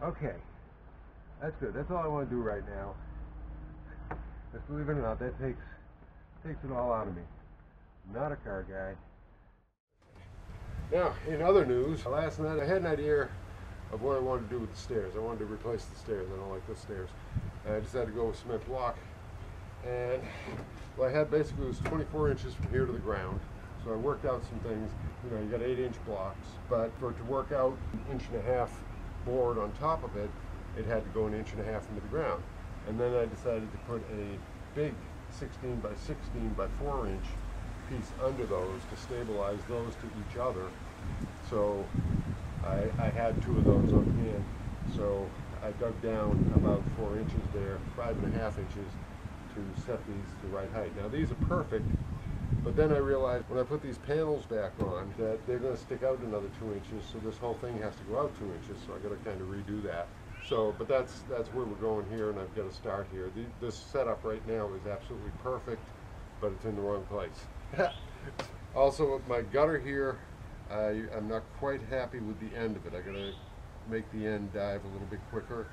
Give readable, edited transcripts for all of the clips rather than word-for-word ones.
Okay, that's good. That's all I want to do right now. Just believe it or not, that takes it all out of me. I'm not a car guy. Now, in other news, last night I had an idea of what I wanted to do with the stairs. I wanted to replace the stairs. I don't like the stairs. And I decided to go with cement block. And what I had basically was 24 inches from here to the ground. So I worked out some things. You know, you got 8-inch blocks, but for it to work out an 1.5 inch board on top of it, it had to go an 1.5 inches into the ground. And then I decided to put a big 16 by 16 by 4 inch piece under those to stabilize those to each other. So I had 2 of those on hand. So I dug down about 4 inches there, 5.5 inches to set these the right height. Now these are perfect, but then I realized when I put these panels back on that they're going to stick out another 2 inches, so this whole thing has to go out 2 inches, so I got to kind of redo that. So, but that's where we're going here, and I've got to start here. This setup right now is absolutely perfect, but it's in the wrong place. Also, my gutter here, I'm not quite happy with the end of it. I got to make the end dive a little bit quicker,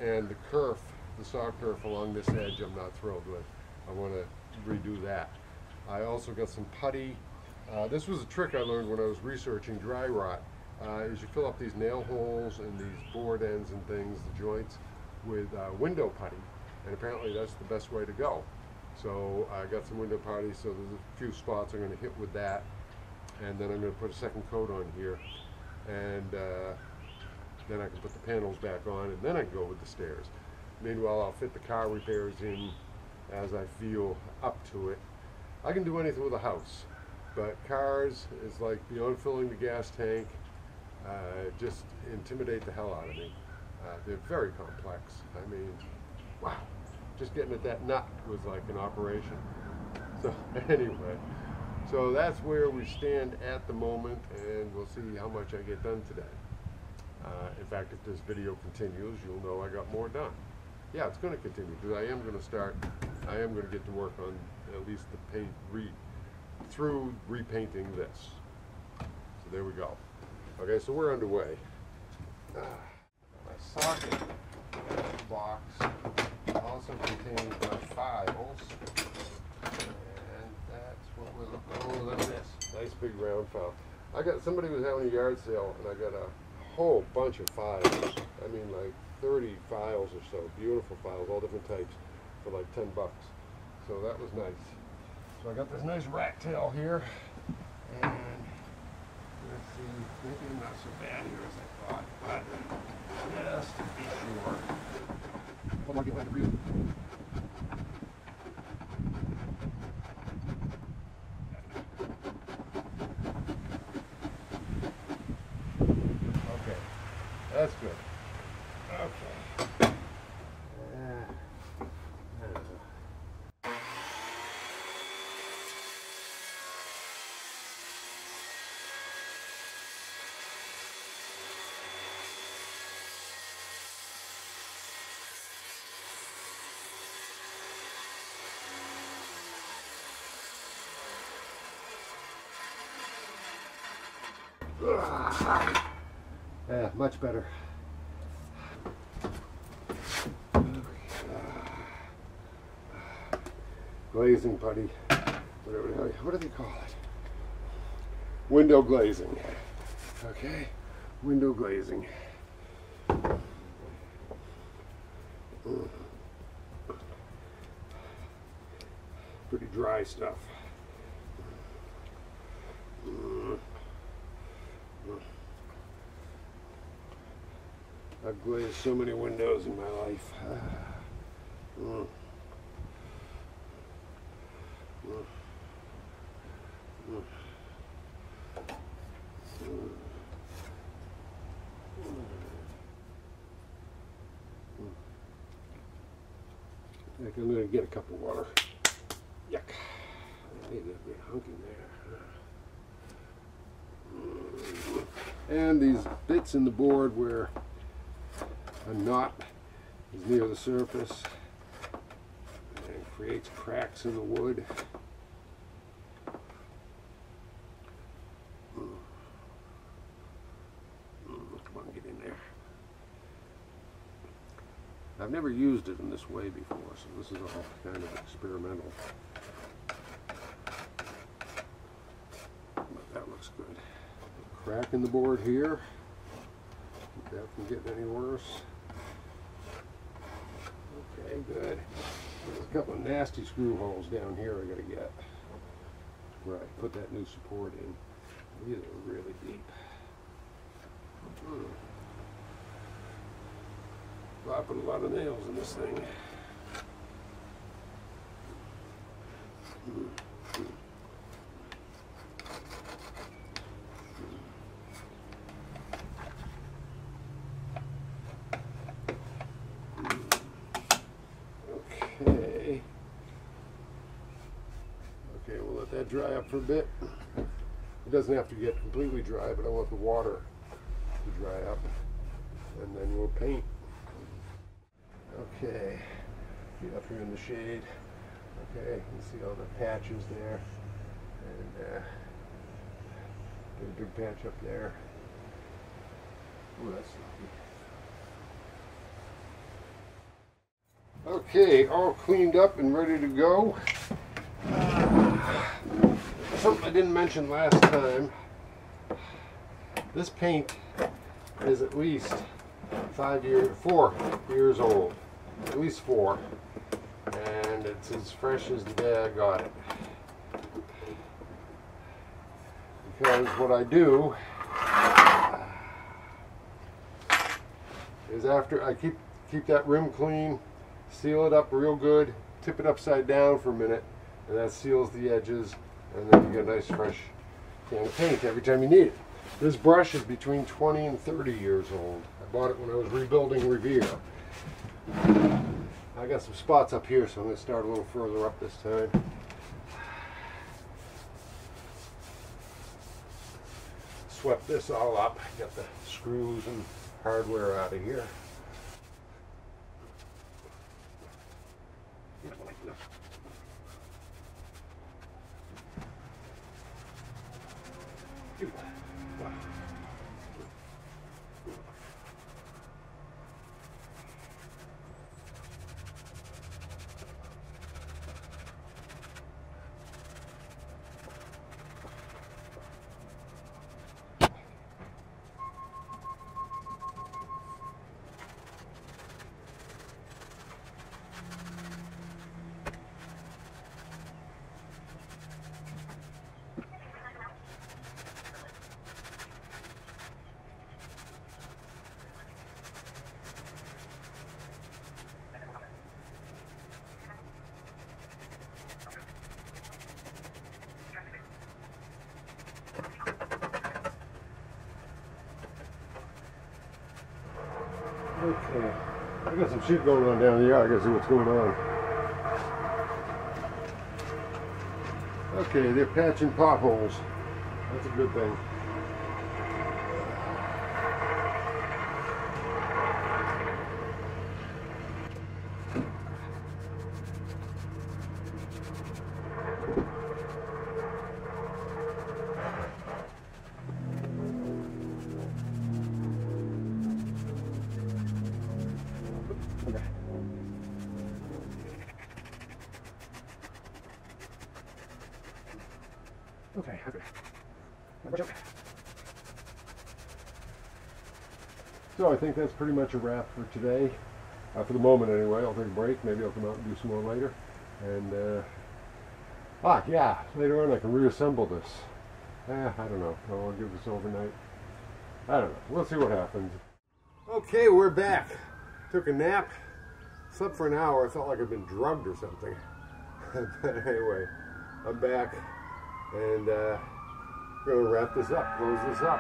and the kerf, the saw kerf along this edge, I'm not thrilled with. I want to redo that. I also got some putty. This was a trick I learned when I was researching dry rot. Is you fill up these nail holes and these board ends and things, the joints, with window putty, and apparently that's the best way to go. So I got some window putty, so there's a few spots I'm going to hit with that, and then I'm going to put a second coat on here, and then I can put the panels back on, and then I can go with the stairs. Meanwhile, I'll fit the car repairs in as I feel up to it. I can do anything with a house, but cars is like beyond filling the gas tank. Just intimidate the hell out of me. They're very complex. I mean, wow. Just getting at that nut was like an operation. So anyway, so that's where we stand at the moment, and we'll see how much I get done today. In fact, if this video continues, you'll know I got more done. Yeah, it's going to continue, because I am going to get to work on at least the paint through repainting this. So there we go. Okay, so we're underway. My socket box also contains my files, and that's what we're looking. Oh, look at this nice big round file. Somebody was having a yard sale, and I got a whole bunch of files. I mean, like 30 files or so, beautiful files, all different types, for like $10. So that was nice. So I got this nice rat tail here, and let's see, maybe I'm not so bad here as I thought, but just to be sure. What do I get like a breathe? Okay, that's good. Okay. Yeah, much better. Glazing putty, whatever the hell, what do they call it? Window glazing. Okay, window glazing. Pretty dry stuff. I've glazed so many windows in my life. I think I'm going to get a cup of water. Yuck. I need a good hunk in there. And these bits in the board where a knot is near the surface and creates cracks in the wood. Come on, get in there. I've never used it in this way before, so this is all kind of experimental. But that looks good. Crack in the board here. Keep that from getting any worse. Okay, good. There's a couple of nasty screw holes down here I gotta get. Right, put that new support in. These are really deep. I put a lot of nails in this thing. Okay. Okay, we'll let that dry up for a bit. It doesn't have to get completely dry, but I want the water to dry up. And then we'll paint. Okay, get up here in the shade. Okay, you can see all the patches there. And get a big patch up there. Ooh, that's lovely. Okay, all cleaned up and ready to go. Something I didn't mention last time. This paint is at least 4 years old. At least 4. And it's as fresh as the day I got it. Because what I do is after I keep that rim clean, seal it up real good, tip it upside down for a minute, and that seals the edges, and then you get a nice fresh can of paint every time you need it. This brush is between 20 and 30 years old. I bought it when I was rebuilding Revere. I got some spots up here, so I'm going to start a little further up this time. Swept this all up, got the screws and hardware out of here. Okay, I got some shit going on down here. I gotta see what's going on. Okay, they're patching potholes. That's a good thing. Okay. So I think that's pretty much a wrap for today. For the moment anyway. I'll take a break. Maybe I'll come out and do some more later. And, yeah, later on I can reassemble this. I don't know. I'll give this overnight. I don't know. We'll see what happens. Okay, we're back. Took a nap. Slept for an hour. I felt like I'd been drugged or something. But anyway, I'm back. And we're going to wrap this up, close this up.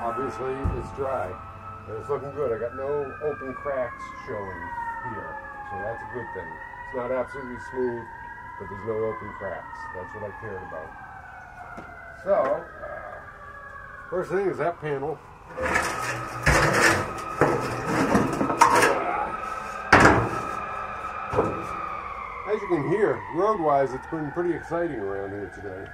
Obviously, it's dry. And it's looking good. I got no open cracks showing here. So that's a good thing. It's not absolutely smooth, but there's no open cracks. That's what I cared about. So, first thing is that panel. As you can hear, road-wise, it's been pretty exciting around here today.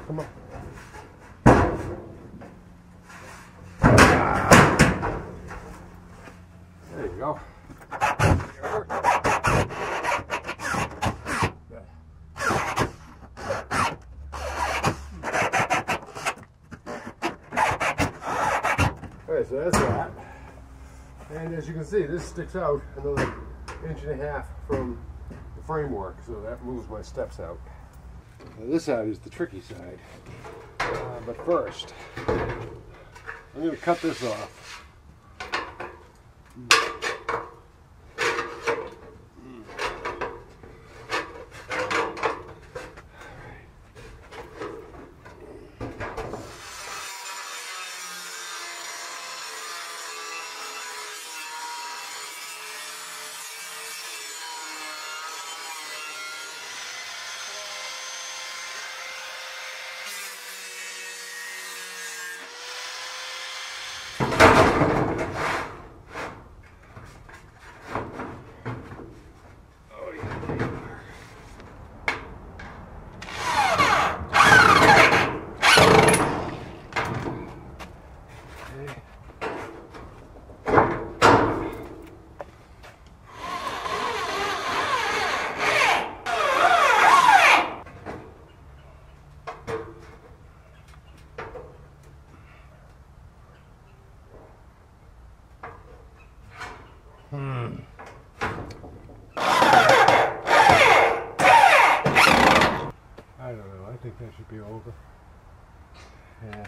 Come on. There you go. Okay, so that's that. And as you can see, this sticks out another 1.5 inches from the framework, so that moves my steps out. Now this side is the tricky side. But first, I'm going to cut this off. I don't know, I think that should be over. Yeah.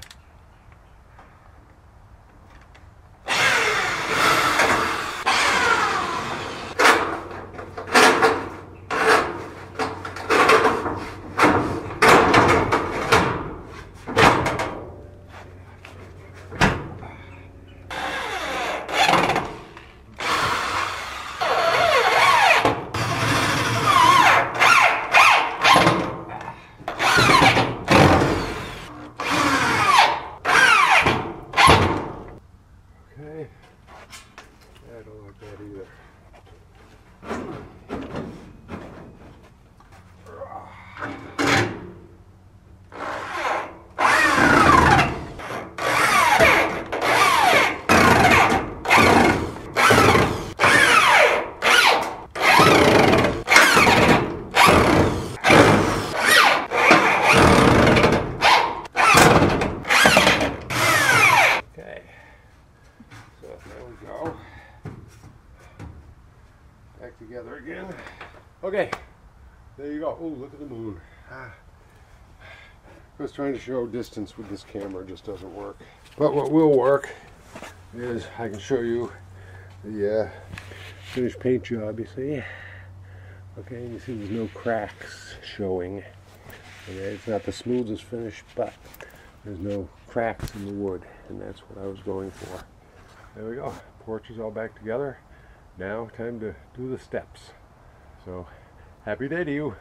Okay. I don't like that either. Back together again. Okay, there you go. Oh, look at the moon. I was trying to show distance with this camera, it just doesn't work. But what will work is I can show you the finished paint job, you see. Okay, you see there's no cracks showing. Okay, it's not the smoothest finish, but there's no cracks in the wood, and that's what I was going for. There we go. Porch is all back together. Now time to do the steps. So happy day to you.